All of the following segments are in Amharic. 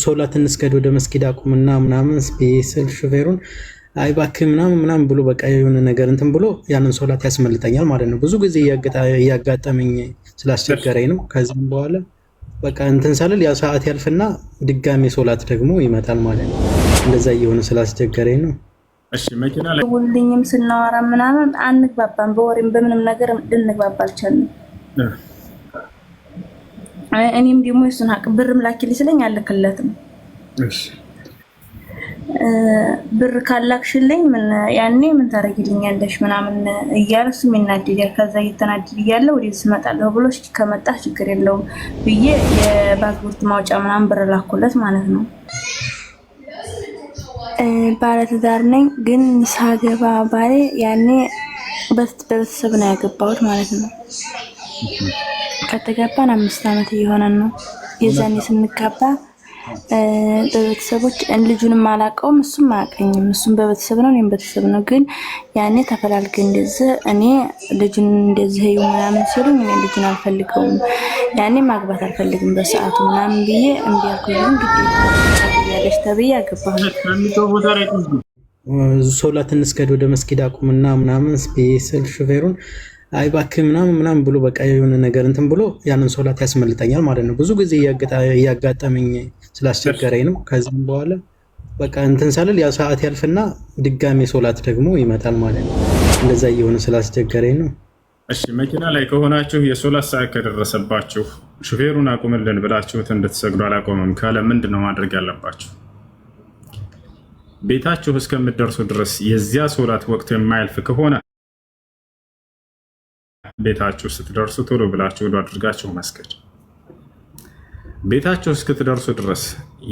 ሶላት እንስገድ ወደ መስጊድ አቁምና ምናምን ስፔሻል ሹፌሩን አይ እባክህ ምናምን ብሎ በቃ የሆነ ነገር እንትን ብሎ ያንን ሶላት ያስመልጠኛል ማለት ነው። ብዙ ጊዜ እያጋጠመኝ ስላስቸገረኝ ነው። ከዚህም በኋላ በቃ እንትን ሳልል ያ ሰዓት ያልፍና ድጋሜ ሶላት ደግሞ ይመጣል ማለት ነው። እንደዛ እየሆነ ስላስቸገረኝ ነው። እሺ መኪና ላይ ሁሉኝም ስናወራ ምናምን አንግባባም፣ በወሬም በምንም ነገር ልንግባባ አልቻልንም። እኔም ደግሞ እሱን ሀቅ ብርም ላኪልኝ ስለኝ አልክለትም። እሺ ብር ካላክሽልኝ ምን ያኔ ምን ታረጊልኛለሽ ምናምን እያለ እሱም ይናደዳል። ከዛ እየተናደድ እያለ ወደዚህ እመጣለሁ ብሎ እስኪ ከመጣህ ችግር የለውም ብዬ የፓስፖርት ማውጫ ምናምን ብር ላኩለት ማለት ነው። ባለትዳር ነኝ ግን ሳገባ ባሌ ያኔ በቤተሰብ ነው ያገባሁት ማለት ነው። ከተጋባን 5 ዓመት እየሆነን ነው። የዛኔ ስንጋባ በቤተሰቦች ልጁንም አላውቀውም እሱም አያውቀኝም። እሱም በቤተሰብ ነው እኔም በቤተሰብ ነው። ግን ያኔ ተፈላልገ እንደዚህ እኔ ልጁን እንደዚህ ይሁን ምናምን ሲሉኝ እኔ ልጁን አልፈልገውም ያኔ ማግባት አልፈልግም በሰዓቱ ምናምን ብዬ እምቢ አልኩኝ። ግዴታ ያለሽ ተብዬ አገባሁ። ሶላት እንስገድ ወደ መስጊድ አቁምና ምናምን ስፔሻል ሹፌሩን አይ እባክህ ምናምን ብሎ በቃ የሆነ ነገር እንትን ብሎ ያንን ሶላት ያስመልጠኛል ማለት ነው። ብዙ ጊዜ እያጋጠመኝ ስላስቸገረኝ ነው። ከዚህም በኋላ በቃ እንትን ሳልል ያ ሰዓት ያልፍና ድጋሜ ሶላት ደግሞ ይመጣል ማለት ነው። እንደዛ እየሆነ ስላስቸገረኝ ነው። እሺ መኪና ላይ ከሆናችሁ የሶላት ሰዓት ከደረሰባችሁ ሹፌሩን አቁምልን ብላችሁት እንድትሰግዱ አላቆመም ካለ ምንድን ነው ማድረግ ያለባችሁ? ቤታችሁ እስከምትደርሱ ድረስ የዚያ ሶላት ወቅት የማያልፍ ከሆነ ቤታችሁ ስትደርሱ ቶሎ ብላችሁ ወደ አድርጋችሁ መስገድ። ቤታችሁ እስክትደርሱ ድረስ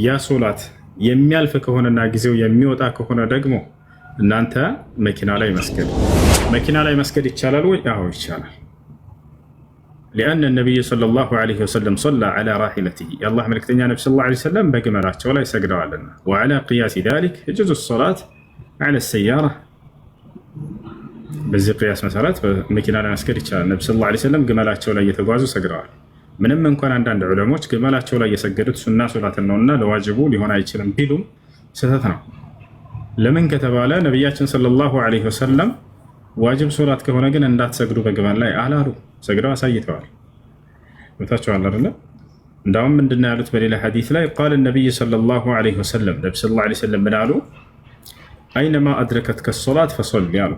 ያ ሶላት የሚያልፍ ከሆነና ጊዜው የሚወጣ ከሆነ ደግሞ እናንተ መኪና ላይ መስገድ። መኪና ላይ መስገድ ይቻላል ወይ? አዎ ይቻላል። لأن النبي صلى الله عليه وسلم صلى على راحلته يا الله ملكتنا نبي صلى الله عليه وسلم بجملاته ولا يسجدوا علينا وعلى قياس ذلك يجوز الصلاة على السيارة በዚህ ቅያስ መሰረት በመኪና ላይ መስገድ ይቻላል። ነብዩ ሰለላሁ ዐለይሂ ወሰለም ግመላቸው ላይ እየተጓዙ ሰግደዋል። ምንም እንኳን አንዳንድ ዑለሞች ግመላቸው ላይ የሰገዱት ሱና ሶላትን ነውና ለዋጅቡ ሊሆን አይችልም ቢሉም ስህተት ነው። ለምን ከተባለ ነቢያችን ሰለላሁ ዐለይሂ ወሰለም ዋጅብ ሶላት ከሆነ ግን እንዳትሰግዱ በግመል ላይ አላሉ፣ ሰግደው አሳይተዋል። ወታቸዋል አይደለ? እንዳውም ምንድነው ያሉት በሌላ ሐዲስ ላይ ቃል ነብዩ ሰለላሁ ዐለይሂ ወሰለም ነብዩ ሰለላሁ ዐለይሂ ወሰለም ምን አሉ? አይነማ አድረከትከ ሶላት ፈሶሊ አሉ።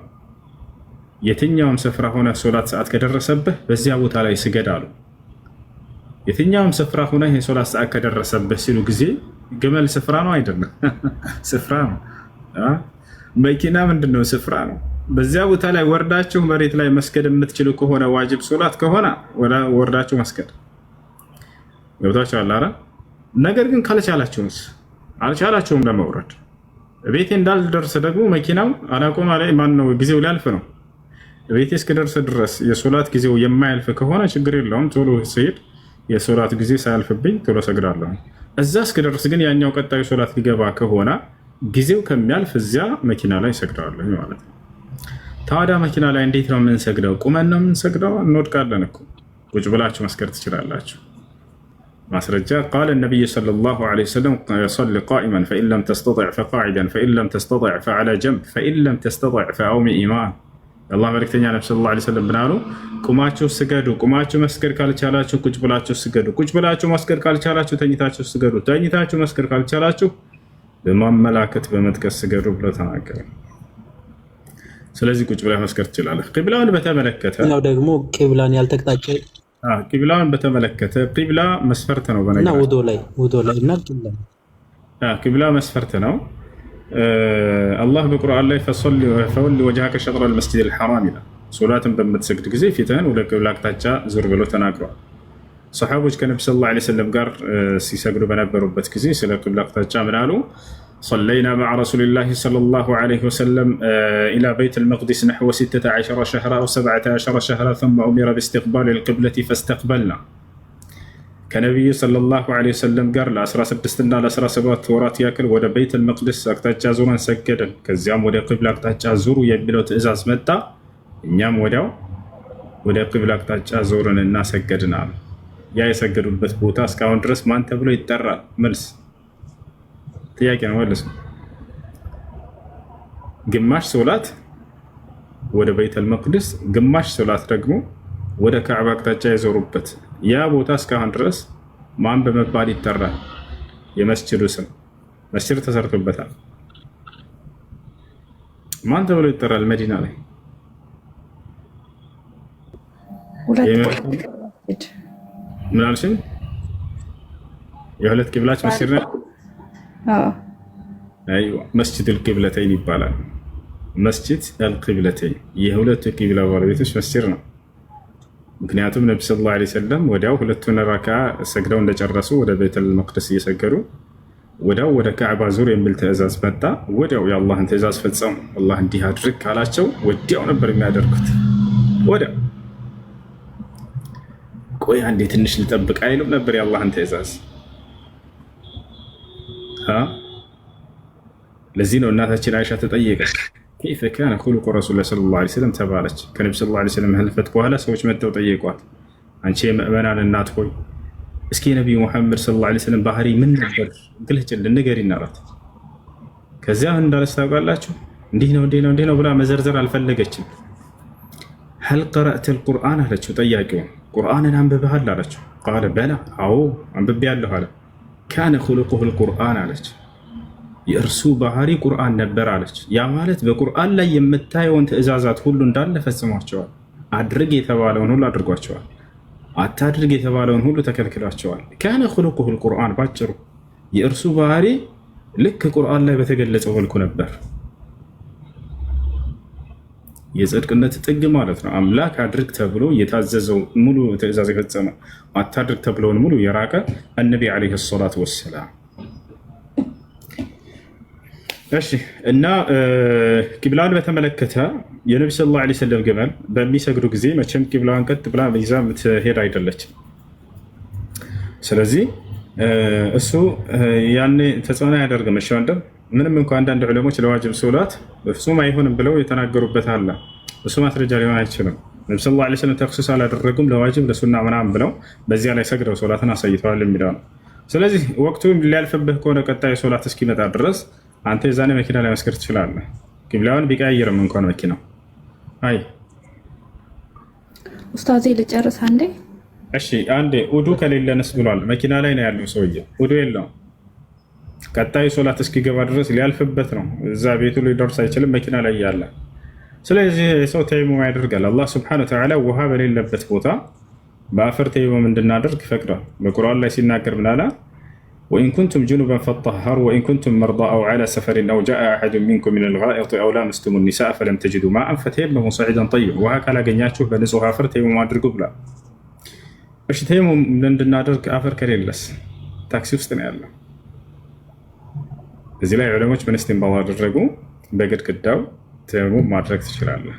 የትኛውም ስፍራ ሆነ ሶላት ሰዓት ከደረሰብህ በዚያ ቦታ ላይ ስገድ አሉ። የትኛውም ስፍራ ሆነ የሶላት ሰዓት ከደረሰብህ ሲሉ ጊዜ ግመል ስፍራ ነው አይደለም? ስፍራ ነው። መኪና ምንድነው? ስፍራ ነው። በዚያ ቦታ ላይ ወርዳችሁ መሬት ላይ መስገድ የምትችሉ ከሆነ ዋጅብ ሶላት ከሆነ ወርዳችሁ መስገድ ገብታችኋል አይደል? ነገር ግን ካልቻላችሁስ? አልቻላችሁም ለመውረድ ቤቴ እንዳልደርስ ደግሞ መኪናው አላቆም ላይ ማን ነው ጊዜው ሊያልፍ ነው። ቤቴ እስክደርስ ድረስ የሶላት ጊዜው የማያልፍ ከሆነ ችግር የለውም። ቶሎ ሲሄድ የሶላት ጊዜ ሳያልፍብኝ ቶሎ ሰግዳለሁ። እዛ እስክደርስ ግን ያኛው ቀጣዩ ሶላት ሊገባ ከሆነ ጊዜው ከሚያልፍ እዚያ መኪና ላይ ሰግዳለሁ ማለት ነው። ታዲያ መኪና ላይ እንዴት ነው የምንሰግደው? ቁመን ነው የምንሰግደው? እንወድቃለን እኮ። ቁጭ ብላችሁ መስገድ ትችላላችሁ። ማስረጃ ቃል ነቢይ ሰለላሁ ዐለይሂ ወሰለም ሰሊ ቃኢመን ፈኢን ለም ተስተጢዕ ፈቃዒደን ፈኢን ለም ተስተጢዕ ፈዐላ ጀንብ ፈኢን ለም ተስተጢዕ ፈአውሚ ኢማን። የአላህ መልእክተኛ ነብዩ ሰለላሁ ዐለይሂ ወሰለም ብናሉ ቁማችሁ ስገዱ። ቁማችሁ መስገድ ካልቻላችሁ ቁጭ ብላችሁ ስገዱ። ቁጭ ብላችሁ መስገድ ካልቻላችሁ ተኝታችሁ ስገዱ። ተኝታችሁ መስገድ ካልቻላችሁ በማመላከት በመጥቀስ ስገዱ ብሎ ተናገረ። ስለዚህ ቁጭ ብለህ መስገድ ትችላለህ። ቂብላውን በተመለከተ ነው ደግሞ ቂብላን ያልተቅጣጨ ቂብላውን በተመለከተ ቂብላ መስፈርት ነው። በነገራችን ውዶ ላይ እና ቂብላ መስፈርት ነው። አላህ በቁርአን ላይ ፈወሊ ወጅሀከ ሸጥረል መስጂዲል ሐራም ይላል። ሶላትን በምትሰግድ ጊዜ ፊትህን ወደ ቂብላ አቅጣጫ ዙር ብሎ ተናግሯል። ሰሓቦች ከነቢ ሰለላሁ ዐለይሂ ወሰለም ጋር ሲሰግዱ በነበሩበት ጊዜ ስለ ቂብላ አቅጣጫ ምን አሉ? صلينا مع رسول الله صلى الله عليه وسلم إلى بيت المقدس نحو 16 شهرا أو 17 شهرا ثم أمر باستقبال القبلة فاستقبلنا. كنبي صلى الله عليه وسلم قال ل16 እና ለ17 ወራት ያክል ወደ ቤት المقدس አቅጣጫ ዙረን ሰገድን። ከዚያም ወደ ቂብላ አቅጣጫ ዙሩ የሚለው ትእዛዝ መጣ። እኛም ወዲያው ወደ ቂብላ አቅጣጫ ዙረን እና ሰገድን አሉ። ያ የሰገዱበት ቦታ እስካሁን ድረስ ማን ተብሎ ይጠራል? መልስ ጥያቄ ነው። መልስ ግማሽ ሶላት ወደ ቤተል መቅደስ፣ ግማሽ ሶላት ደግሞ ወደ ካዕባ አቅጣጫ የዞሩበት ያ ቦታ እስካሁን ድረስ ማን በመባል ይጠራል? የመስጅዱ ስም መስጅድ ተሰርቶበታል። ማን ተብሎ ይጠራል? መዲና ላይ ምን አልሽኝ? የሁለት ቂብላች መስጂድ ነው። አይዋ መስጂድ አልቂብለተይን ይባላል። መስጂድ አልቂብለተይን የሁለቱ ቂብላ ባለቤቶች መስጂድ ነው። ምክንያቱም ነቢ ሰለላሁ ዐለይሂ ወሰለም ወዲያው ሁለቱን ረካ ሰግደው እንደጨረሱ ወደ ቤተል መቅደስ እየሰገዱ ወዲያው ወደ ካዕባ ዙር የሚል ትእዛዝ መጣ። ወዲያው የአላህን ትእዛዝ ፈጸሙ። አላህ እንዲህ አድርግ ካላቸው ወዲያው ነበር የሚያደርጉት። ወዲያው ቆይ አንዴ ትንሽ ልጠብቅ አይሉም ነበር የአላህን ትእዛዝ። ለዚህ ነው እናታችን አይሻ ተጠየቀች፣ ከይፈ ካነ ኹሉቁ ረሱሊላህ ሰለላሁ ዐለይሂ ወሰለም ተባለች። ከነቢ ሰለላሁ ዐለይሂ ወሰለም ህልፈት በኋላ ሰዎች መጥተው ጠየቋት፣ አንቺ የምእመናን እናት ሆይ እስኪ የነቢዩ ሙሐመድ ሰለላሁ ዐለይሂ ወሰለም ባህሪ ምን ነበር ግለጭልን፣ ንገሪን አላት። ከዚያ ምን እንዳለች ታውቃላችሁ? እንዲህ ነው እንዲህ ነው እንዲህ ነው ብላ መዘርዘር አልፈለገችም። ሀል ቀረእተ አልቁርአን አለችው ጠያቂውን፣ ቁርአንን አንብበሃል አለችው። ቃለ በላ አዎ አንብቤያለሁ አለ። ካነ ኹሉቁሁ አልቁርአን አለች፣ የእርሱ ባህሪ ቁርአን ነበር አለች። ያ ማለት በቁርአን ላይ የምታየውን ትእዛዛት ሁሉ እንዳለ ፈጽሟቸዋል። አድርግ የተባለውን ሁሉ አድርጓቸዋል። አታድርግ የተባለውን ሁሉ ተከልክሏቸዋል። ካነ ኹሉቁሁ አልቁርአን፣ ባጭሩ የእርሱ ባህሪ ልክ ቁርአን ላይ በተገለጸው መልኩ ነበር። የጽድቅነት ጥግ ማለት ነው። አምላክ አድርግ ተብሎ የታዘዘው ሙሉ ትእዛዝ የፈጸመ፣ አታድርግ ተብለውን ሙሉ የራቀ ነቢ ዓለይሂ ሰላቱ ወሰላም። እሺ እና ቂብላን በተመለከተ የነቢ ሰለላሁ ዐለይሂ ወሰለም ግመል በሚሰግዱ ጊዜ መቼም ቂብላን ቀጥ ብላ ይዛ የምትሄድ አይደለችም። ስለዚህ እሱ ያኔ ተጽዕኖ አያደርግም። እሺ ወንድም፣ ምንም እንኳ አንዳንድ ዑለሞች ለዋጅብ ሶላት በፍጹም አይሆንም ብለው የተናገሩበት አለ። እሱ ማስረጃ ሊሆን አይችልም። ነቢ ሰለላሁ ዐለይሂ ወሰለም ተክሱስ አላደረጉም ለዋጅብ ለሱና ምናምን ብለው በዚያ ላይ ሰግደው ሶላትን አሳይተዋል የሚለው ነው። ስለዚህ ወቅቱ ሊያልፍብህ ከሆነ ቀጣዩ ሶላት እስኪመጣ ድረስ አንተ የዛኔ መኪና ላይ መስገድ ትችላለህ። ቂብላውን ቢቀያየርም እንኳን መኪናው። አይ ኡስታዜ ልጨርስ አንዴ። እሺ አንዴ። ውዱ ከሌለንስ ብሏል። መኪና ላይ ነው ያለው ሰውዬ፣ ውዱ የለውም። ቀጣዩ ሶላት እስኪገባ ድረስ ሊያልፍበት ነው። እዛ ቤቱ ሊደርስ አይችልም መኪና ላይ ያለ። ስለዚህ ሰው ተይሙም ያደርጋል። አላህ ሱብሓነሁ ወተዓላ ውሃ በሌለበት ቦታ በአፈር ተይሙም እንድናደርግ ይፈቅዳል። በቁርአን ላይ ሲናገር ምን አለ? ወኢን ኩንቱም ጁኑበን ፈጠሃሩ ወኢን ኩንቱም መርዳ አው ዐላ ሰፈሪን አው ጃአ አሐዱን ሚንኩም ሚነል ጋኢጢ አው ላመስቱሙ ኒሳአ ፈለም ተጅዱ ማአን ፈተየመሙ ሰዒደን ጠይበን፣ ውሃ ካላገኛችሁ በንጹህ አፈር ተይሙም አድርጉ ብሏል። እሺ ተይሙም እንድናደርግ አፈር ከሌለስ? ታክሲ ውስጥ ነው ያለው። እዚህ ላይ ዑለሞች ምን እስቲንባጥ አደረጉ? በግድግዳው ተይሙም ማድረግ ትችላለህ።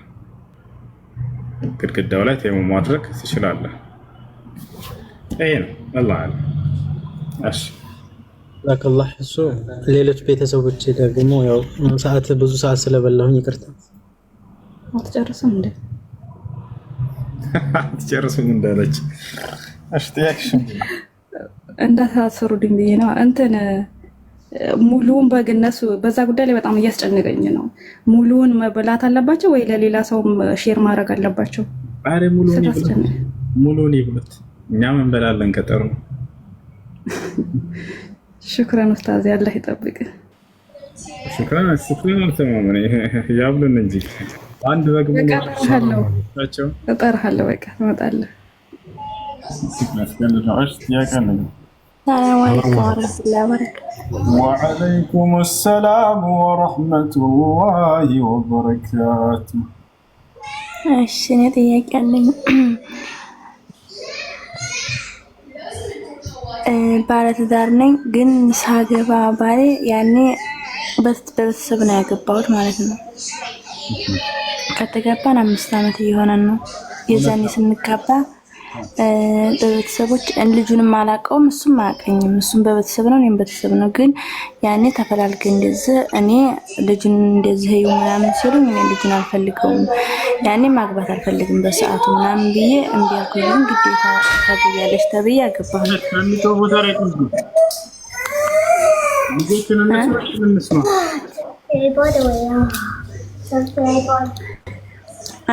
ግድግዳው ላይ ተይሙም ማድረግ ትችላለህ። ይሄ ነው አላህ አለ። እሺ ላከላህ እሱ ሌሎች ቤተሰቦች ደግሞ ያው ሰዓት ብዙ ሰዓት ስለበላሁኝ ይቅርታ። አትጨርስም እንዴ? አትጨርስም እንዳለች እሺ ጥያቄሽ እንዳታሰሩልኝ ብዬ ነው። እንትን ሙሉውን በግ እነሱ በዛ ጉዳይ ላይ በጣም እያስጨነቀኝ ነው። ሙሉውን መብላት አለባቸው ወይ ለሌላ ሰው ሼር ማድረግ አለባቸው? አረ ሙሉውን ይብሉት፣ እኛም እንበላለን ከጠሩ። ሽክራን ኡስታዝ፣ ያላህ ይጠብቅ። ሽክራን አልተማመነ ያብሉን እንጂ አንድ በግ ሙሉ እጠራለሁ። በቃ ትመጣለህ። ወዐለይኩም ሰላም ወረሕመቱላሂ ወበረካቱ። እሺ እኔ ጥያቄ አለኝ። ባለትዳር ነኝ፣ ግን ሳገባ ባሌ ያኔ በቤተሰብ ነው ያገባሁት ማለት ነው። ከተጋባን 5 ዓመት እየሆነን ነው። የዛኔ ስንጋባ በቤተሰቦች ልጁንም አላውቀውም እሱም አያውቀኝም። እሱም በቤተሰብ ነው እኔም ቤተሰብ ነው። ግን ያኔ ተፈላልገ እንደዚህ እኔ ልጁን እንደዚህ ይዩ ምናምን ሲሉኝ እኔ ልጁን አልፈልገውም ያኔ ማግባት አልፈልግም በሰዓቱ ምናምን ብዬ እምቢ አልኩኝ። ግዴታ ታገቢያለሽ ተብዬ አገባሁ።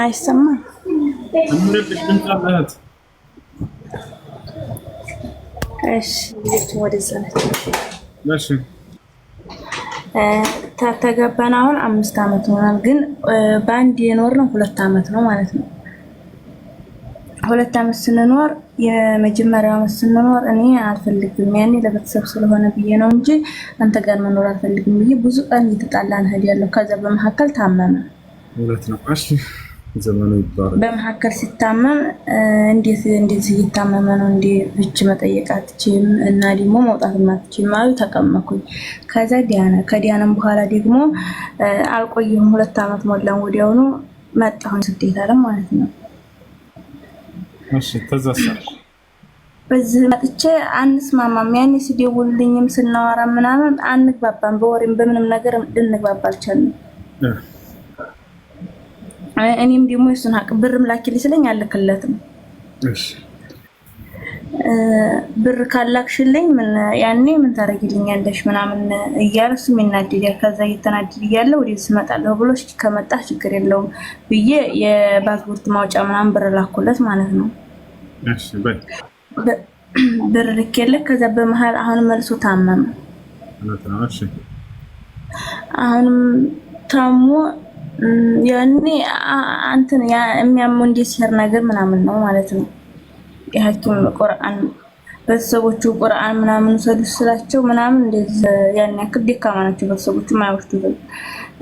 አይሰማም እሺ ልጅ ወደዛ ነች። ተገባን አሁን 5 አመት ሆኗል። ግን በአንድ የኖርነው 2 አመት ነው ማለት ነው። 2 አመት ስንኖር የመጀመሪያው አመት ስንኖር እኔ አልፈልግም ያኔ ለቤተሰብ ስለሆነ ብዬ ነው እንጂ አንተ ጋር መኖር አልፈልግም ብዬ ብዙ ቀን እየተጣላን ሄዳለሁ። ከዛ በመሀከል ታመመ። ሁለት ነው እሺ ዘመኑ ይባላል። በመሀከል ሲታመም እንዴት እንደዚህ እየታመመ ነው እንዴ ፍች መጠየቅ አትችይም እና ደግሞ መውጣት አትችይም ማለት ተቀመኩኝ። ከዛ ከዲያናም በኋላ ደግሞ አልቆየሁም 2 አመት ሞላን። ወዲያውኑ መጣሁን ስደት አለ ማለት ነው። እሺ ተዛሳ በዚህ መጥቼ አንስማማም። ያኔ ሲደውልልኝም ስናወራ ምናምን አንግባባም። በወሬም በምንም ነገር ልንግባባ አልቻልንም። እኔም ደግሞ እሱን ሀቅ ብርም ላኪልኝ ስለኝ አልክለትም። እሺ ብር ካላክሽልኝ ምን ያኔ ምን ታረጊልኛለሽ ምናምን እያለ እሱም ይናደዳል። ከዛ እየተናደድ እያለ ወደዚህ እመጣለሁ ብሎ ከመጣህ ችግር የለውም ብዬ የፓስፖርት ማውጫ ምናምን ብር ላኩለት ማለት ነው። እሺ በይ ብር ልኬለት ከዛ በመሃል አሁን መልሶ ታመመ። እሺ አሁንም ታሞ ያኔ አንተን የሚያመው እንደ ሲህር ነገር ምናምን ነው ማለት ነው። የሐኪም ቁርአን ቤተሰቦቹ ቁርአን ምናምን ሰዱ ስላቸው ምናምን እንደዚህ ያን ያክል ደካማ ናቸው ቤተሰቦቹ ማይወስዱት።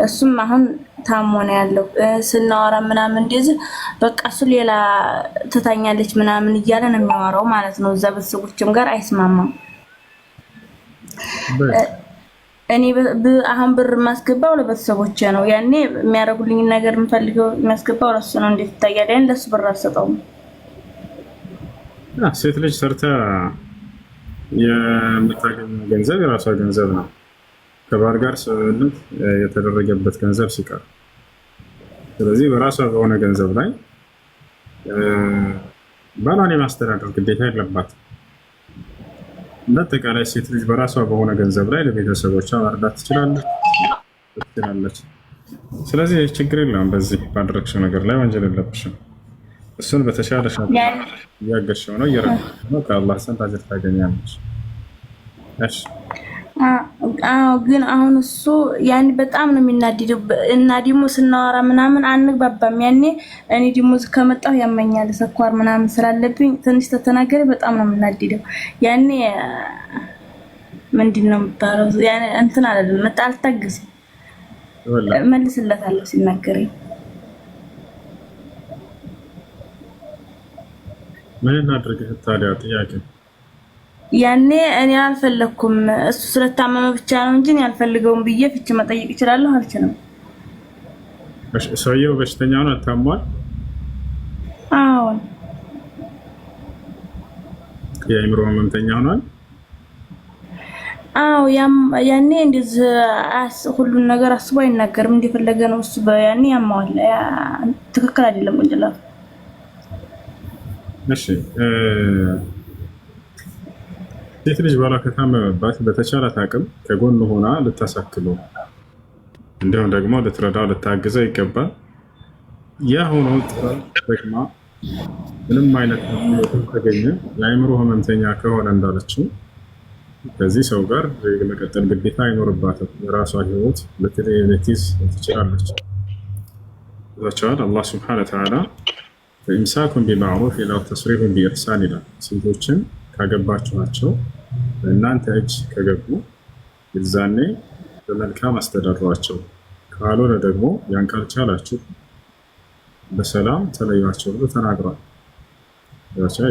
እሱም አሁን ታሞ ነው ያለው። ስናወራ ምናምን እንደዚህ በቃ እሱ ሌላ ትታኛለች ምናምን እያለ ነው የሚያወራው ማለት ነው። እዛ ቤተሰቦችም ጋር አይስማማም። እኔ አሁን ብር ማስገባው ለቤተሰቦቼ ነው። ያኔ የሚያደርጉልኝ ነገር የምፈልገው የሚያስገባው ለሱ ነው። እንዴት ይታያል? ያን ለሱ ብር አልሰጠውም። ሴት ልጅ ሰርታ የምታገኘው ገንዘብ የራሷ ገንዘብ ነው። ከባል ጋር ስምምነት የተደረገበት ገንዘብ ሲቀር፣ ስለዚህ በራሷ በሆነ ገንዘብ ላይ ባሏን የማስተዳደር ግዴታ የለባትም። በአጠቃላይ ሴት ልጅ በራሷ በሆነ ገንዘብ ላይ ለቤተሰቦቿ መርዳት ትችላለች። ስለዚህ ችግር የለውም። በዚህ ባደረግሽው ነገር ላይ ወንጀል የለብሽም። እሱን በተሻለሽ እያገዝሽው ነው፣ እየረዳሽው ነው። ከአላህ ዘንድ አጅር ታገኛለች። እሺ አዎ ግን አሁን እሱ ያኔ በጣም ነው የሚናደደው እና ደግሞ ስናወራ ምናምን አንግባባም። ያኔ እኔ ደግሞ ከመጣሁ ያመኛል ስኳር ምናምን ስላለብኝ ትንሽ ተተናገረ በጣም ነው የምናደደው። ያኔ ምንድነው የምታረው? ያኔ እንትን አይደለም መጣልታግዝ መልስለታለሁ ሲናገረኝ። ምን እናድርግ ታዲያ? ጥያቄ ያኔ እኔ አልፈለኩም እሱ ስለታመመ ብቻ ነው እንጂ እኔ አልፈልገውም ብዬ ፍች መጠየቅ እችላለሁ አልችልም? ሰውየው በሽተኛ ነው ታሟል? አዎ የአእምሮ ህመምተኛ ሆኗል? አዎ ያኔ እንደዚህ ሁሉን ነገር አስቦ አይናገርም። እንደፈለገ ነው እሱ ያኔ ያማዋል። ትክክል አይደለም ቁንጭላቱ። እሺ ሴት ልጅ ባሏ ከታመመባት በተቻላት አቅም ከጎን ሆና ልታሳክለው እንዲሁም ደግሞ ልትረዳው ልታግዘው ይገባል። ያ ሆኖ ጥቅማ ምንም አይነት ተገኘ የአእምሮ ህመምተኛ ከሆነ እንዳለችው ከዚህ ሰው ጋር የመቀጠል ግዴታ አይኖርባትም። የራሷ ህይወት ልትይዝ ትችላለች። አላህ ሱብሓነሁ ወተዓላ ፈኢምሳኩን ቢማዕሩፍ አው ተስሪሑን ቢኢሕሳን ይላል። ሴቶችን ካገባችኋቸው በእናንተ እጅ ከገቡ የዛኔ በመልካም አስተዳድሯቸው፣ ካልሆነ ደግሞ ያን ካልቻላችሁ በሰላም ተለያቸው ብሎ ተናግሯል።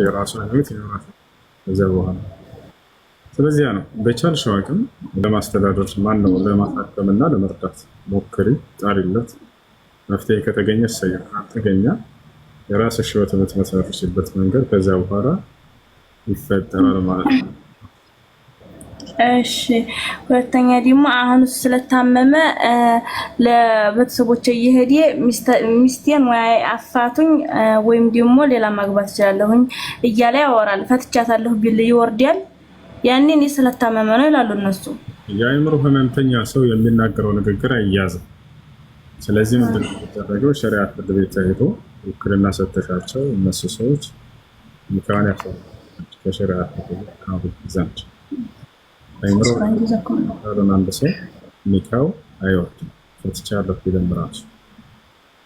የራሷ ህይወት ይኖራታል ከዚያ በኋላ። ስለዚህ ነው በቻልሽው አቅም ለማስተዳደር ማነው ለማሳከምና ለመርዳት ሞክሪ፣ ጣሪለት። መፍትሄ ከተገኘ እሰየው፣ ካልተገኘ የራስሽ ህይወት የምትመሰርችበት መንገድ ከዚያ በኋላ ይፈጠራል ማለት ነው። እሺ ሁለተኛ ደግሞ አሁን ስለታመመ ለቤተሰቦቼ እየሄደ ሚስቴን ወይ አፋቱኝ ወይም ደግሞ ሌላ ማግባት እችላለሁኝ እያለ ያወራል። ፈትቻታለሁ ቢል ይወርዳል። ያኔ እኔ ስለታመመ ነው ይላሉ እነሱ። የአእምሮ ህመምተኛ ሰው የሚናገረው ንግግር አይያዝም። ስለዚህ ምንድን ነው የሚደረገው? ሸሪዓ ፍርድ ቤት ሄዶ ውክልና ሰጥተሻቸው እነሱ ሰዎች ኒካህን ያፈርዳሉ ከሸሪዓ ፍርድ ቤት ዘንድ። አይምሮ አንድ ሰው ኒካው አይወርድም ፈትቻለሁ ቢልም ራሱ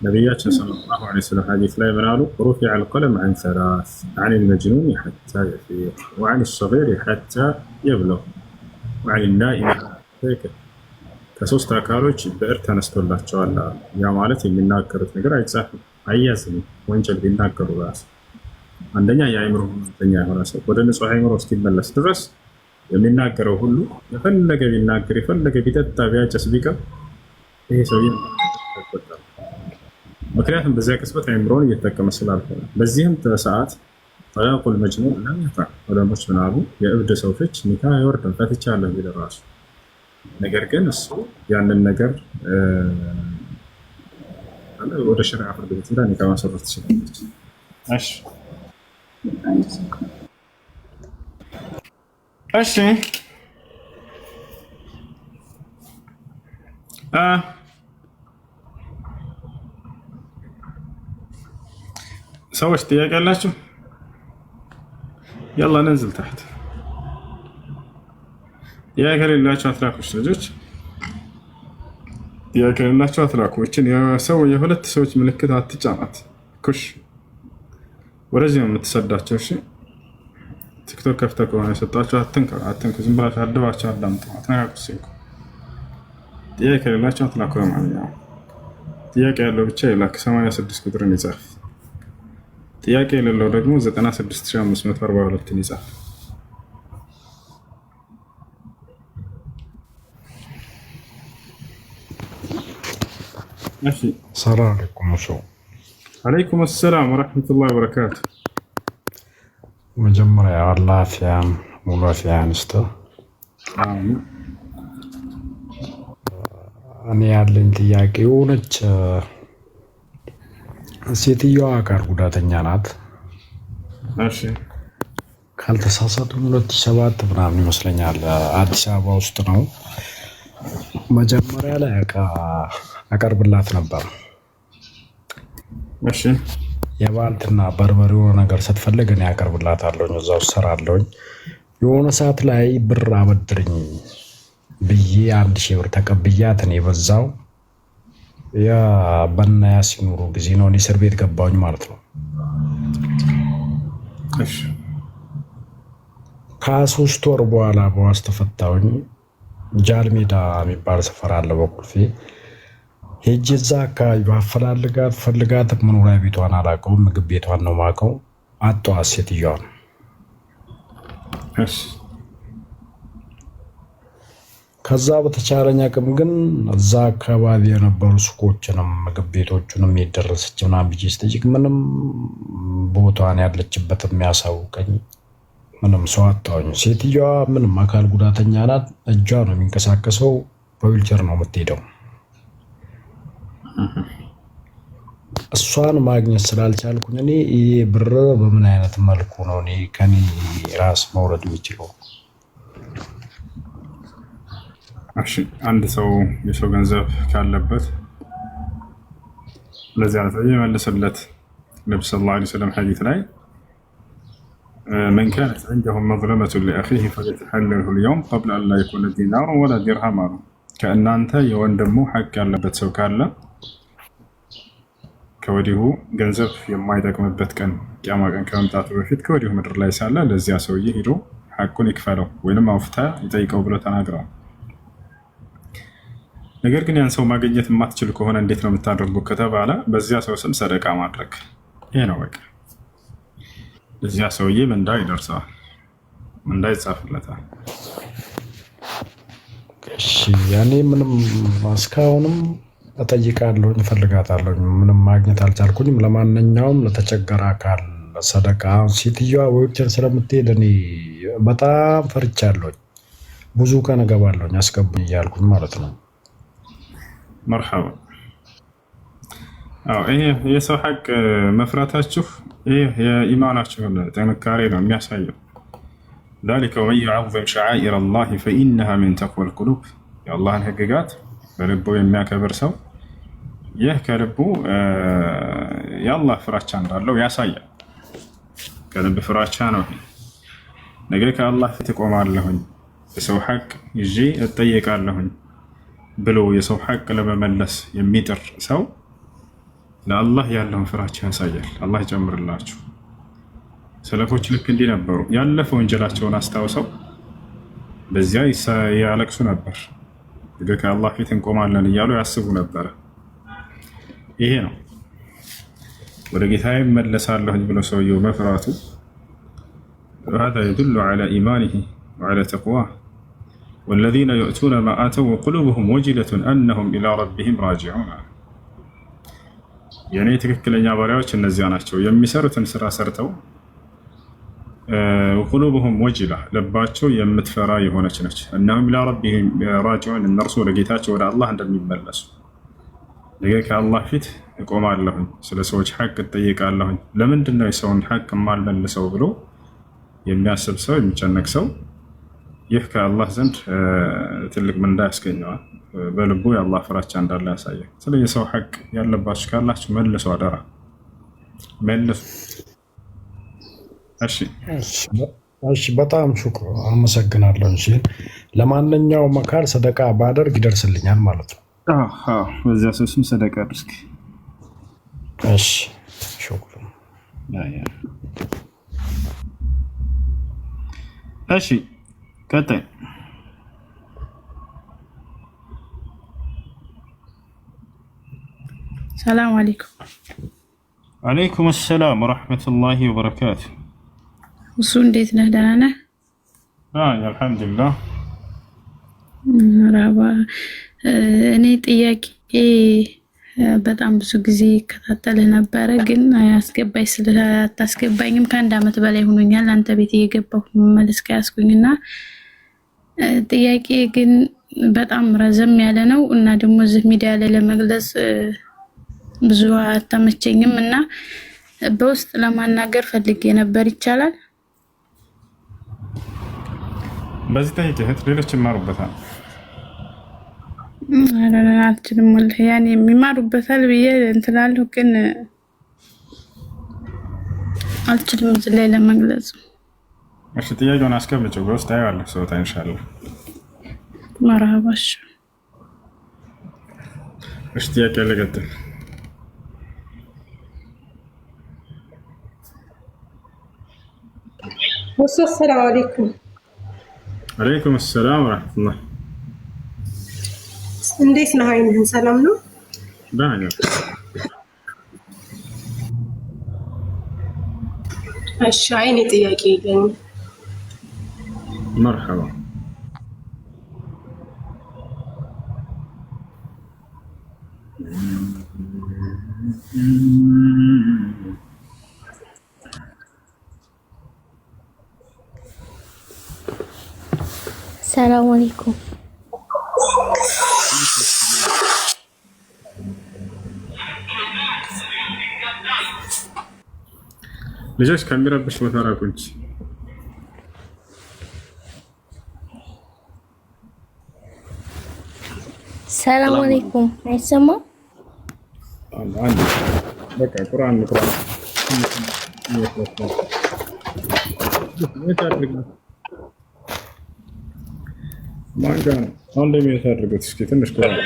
ነቢያችን ሰለላሁ ዐለይሂ ወሰለም ሐዲስ ላይ ምን አሉ? ሩፊዐ አልቀለም ዐን ሰላስ ዐን አልመጅኑን ሐታ የፊቅ ወዐን አልሰጊር ሐታ የብሉግ ወዐን አልናኢም ሐታ የቅፍ። ከሶስት አካሎች ብዕር ተነስቶላቸዋል። ያ ማለት የሚናገሩት ነገር አይጻፍም፣ አይያዝም። ወንጀል ቢናገሩ ራሱ አንደኛ የአእምሮ ህመምተኛ የሆነ ሰው ወደ ንጹህ አእምሮ እስኪመለስ ድረስ የሚናገረው ሁሉ የፈለገ ቢናገር የፈለገ ቢጠጣ ቢያጨስ ቢቀም ይሄ ሰውዬ ይቆጣል። ምክንያቱም በዚያ ቅጽበት አእምሮን እየተጠቀመ ስላልሆነ። በዚህም ሰዓት ጠላቁል መጅኑን ለም ይፋ ዑለሞች ምን አሉ? የእብድ ሰው ፍች ኒካህ አይወርድም ፈትቻለሁ ቢል ራሱ። ነገር ግን እሱ ያንን ነገር ወደ ሸሪዓ ፍርድ ቤት ሄዳ ኒካህ ማሰረት ትችላለች። እሺ እሺ ሰዎች ጥያቄ አላችሁ? يلا ننزل تحت ጥያቄ የሌላችሁ አትላኩሽ ልጆች፣ ጥያቄ የሌላችሁ አትላኩ። እችን የሁለት ሰዎች ምልክት አትጫናት። ኩሽ ወደዚህ ነው የምትሰዳቸው። እሺ ቲክቶክ ከፍተህ ከሆነ የሰጣችሁ አትንኩ። ዝም ብላችሁ አድባችሁ አዳምጡ። አትነካኩስ። ጥያቄ የሌላችሁ አትላኩ። ለማንኛውም ጥያቄ ያለው ብቻ ይላክ። 86 ቁጥርን ይጻፍ። ጥያቄ የሌለው ደግሞ 96542ን ይጻፍ። እሺ ሰላም አለይኩም። አለይኩም ሰላም ወራህመቱላሂ ወበረካቱ። መጀመሪያ አላህ አፍያን ሙሉ አፍያን ይስጥህ። አሜን። እኔ ያለኝ ጥያቄ የሆነች ሴትዮዋ አካል ጉዳተኛ ናት። እሺ ካልተሳሳቱ 2007 ምናምን ይመስለኛል አዲስ አበባ ውስጥ ነው። መጀመሪያ ላይ አቀርብላት ነበር። እሺ የባልትና በርበሬ የሆነ ነገር ስትፈልግ እኔ አቀርብላታለሁ፣ እዛው እሰራለሁ። የሆነ ሰዓት ላይ ብር አበድርኝ ብዬ 1000 ብር ተቀብያት እኔ በዛው በናያ ሲኖሩ ጊዜ ነው እኔ እስር ቤት ገባሁኝ ማለት ነው። እሺ ከ3 ወር በኋላ በዋስ ተፈታሁኝ። ጃልሜዳ የሚባል ሰፈር አለ በቁልፌ ሄጄ እዛ አካባቢ ባፈላልጋት ፈልጋት መኖሪያ ቤቷን አላውቀውም፣ ምግብ ቤቷን ነው የማውቀው። አጣኋት ሴትዮዋን። እሺ ከዛ በተቻለኝ አቅም ግን እዛ አካባቢ የነበሩ ሱቆችንም ምግብ ቤቶቹንም የደረሰች ምናምን ብዬ ስጠይቅ ምንም ቦታዋን ያለችበት የሚያሳውቀኝ ምንም ሰው አጣሁኝ። ሴትዮዋ ምንም አካል ጉዳተኛ ናት። እጇ ነው የሚንቀሳቀሰው፣ በዊልቸር ነው የምትሄደው። እሷን ማግኘት ስላልቻልኩኝ እኔ ይሄ ብር በምን አይነት መልኩ ነው እኔ ከኔ ራስ መውረድ የሚችለው? እሺ አንድ ሰው የሰው ገንዘብ ካለበት ለዚያ የመለሰለት ነብዩ ሰለላሁ ዐለይሂ ወሰለም ሐዲስ ላይ من كانت عنده مظلمة لأخيه فليتحلله اليوم قبل أن لا يكون دينار ولا درهم አሉ። ከእናንተ የወንድሙ ሐቅ ያለበት ሰው ካለ ከወዲሁ ገንዘብ የማይጠቅምበት ቀን ቂያማ ቀን ከመምጣቱ በፊት ከወዲሁ ምድር ላይ ሳለ ለዚያ ሰውዬ ሄዶ ሐቁን ይክፈለው ወይንም አውፍታ ይጠይቀው ብሎ ተናግረዋል። ነገር ግን ያን ሰው ማግኘት የማትችል ከሆነ እንዴት ነው የምታደርጉ ከተባለ በዚያ ሰው ስም ሰደቃ ማድረግ። ይሄ ነው በቃ። እዚያ ሰውዬ ምንዳ ይደርሰዋል፣ ምንዳ ይጻፍለታል። እሺ ያኔ ምንም እስካሁንም እጠይቃለሁ፣ እፈልጋታለሁ። ምንም ማግኘት አልቻልኩኝም። ለማንኛውም ለተቸገረ አካል ሰደቃ ሴትዮዋ ወይችን ስለምትሄድ እኔ በጣም ፈርቻለሁ። ብዙ ቀን እገባለሁ አስገቡኝ እያልኩኝ ማለት ነው። መርሐባ። አዎ ይሄ የሰው ሐቅ መፍራታችሁ ይሄ የኢማናችሁን ጥንካሬ ነው የሚያሳየው። ذلك ومن يعظم شعائر الله فإنها من تقوى القلوب የአላህን ህግጋት በልቡ የሚያከብር ሰው ይህ ከልቡ የአላህ ፍራቻ እንዳለው ያሳያል። ከልብ ፍራቻ ነው። ነገ ከአላህ ፊት እቆማለሁኝ የሰው ሐቅ ይዤ እጠየቃለሁኝ ብሎ የሰው ሐቅ ለመመለስ የሚጥር ሰው ለአላህ ያለውን ፍራቻ ያሳያል። አላህ ይጨምርላችሁ። ሰለፎች ልክ እንዲህ ነበሩ። ያለፈ ወንጀላቸውን አስታውሰው በዚያ ያለቅሱ ነበር። ነገ ከአላህ ፊት እንቆማለን እያሉ ያስቡ ነበረ። ይሄ ነው ወደ ጌታዬ እመለሳለሁኝ ብሎ ሰውየው መፍራቱ هذا يدل على إيمانه وعلى تقواه والذين يؤتون ما آتوا وقلوبهم وجلة أنهم إلى ربهم راجعون يعني ትክክለኛ ባሪያዎች እነዚያ ናቸው የሚሰሩትን ስራ ሰርተው وقلوبهم وجلة ልባቸው የምትፈራ የሆነች ነች أنهم إلى ربهم راجعون እነርሱ ወደ ጌታቸው ወደ አላህ እንደሚመለሱ ነገ ከአላህ ፊት እቆማለሁኝ ስለ ሰዎች ሐቅ እጠይቃለሁኝ ለምንድን ነው የሰውን ሐቅ የማልመልሰው ብሎ የሚያስብ ሰው የሚጨነቅ ሰው ይህ ከአላህ ዘንድ ትልቅ ምንዳ ያስገኘዋል። በልቡ የአላህ ፍራቻ እንዳለ ያሳያል። ስለ የሰው ሐቅ ያለባችሁ ካላችሁ መልሱ፣ አደራ መልሱ። እሺ በጣም ሹክር አመሰግናለሁ። እሺ ለማንኛውም አካል ሰደቃ ባደርግ ይደርስልኛል ማለት ነው። በዚያ ሰውስም ሰደቃ አድርግ። እሺ ሹክር። እሺ ቀጥይ። ሰላም አለይኩም። ወአለይኩም ሰላም ወራህመቱላሂ ወበረካቱ። እሱ እንዴት ነህ? ደህና ነህ? አልሐምዱሊላህ። መርሐባ። እኔ ጥያቄ በጣም ብዙ ጊዜ ይከታተልህ ነበረ፣ ግን አያስገባኝ ስለታስገባኝም ከአንድ አመት በላይ ሆኖኛል አንተ ቤት እየገባሁ መመለስ ከያዝኩኝና ጥያቄ ግን በጣም ረዘም ያለ ነው እና ደግሞ እዚህ ሚዲያ ላይ ለመግለጽ ብዙ አልተመቸኝም እና በውስጥ ለማናገር ፈልጌ ነበር። ይቻላል? በዚህ ጠይቄ ሌሎች ይማሩበታል። አልችልም ወላሂ ያኔ የሚማሩበታል ብዬ እንትላለሁ፣ ግን አልችልም እዚህ ላይ ለመግለጽ። እሺ ጥያቄውን አስቀምጪው፣ በውስጥ አየዋለሁ ሰውታ ኢንሻአላህ። መርሐባሽ። እሺ ጥያቄ ለቀጥል። ሰላም አለይኩም። ወአለይኩም ሰላም ወራህመቱላህ። እንዴት ነህ? አይንህን ሰላም ነው? ደህና ነኝ። እሺ አይኔ ጥያቄ የለኝም። መርሐባ። ሰላም አለይኩም። ልጆች ከሚረብሽ ቦታ ራቁ እንጂ። ሰላም አለይኩም። አይሰማም? አንድ በቃ ቁርአን ማንጋ ነው። አንድ የሚያሳድርጉት እስኪ ትንሽ ቁርአን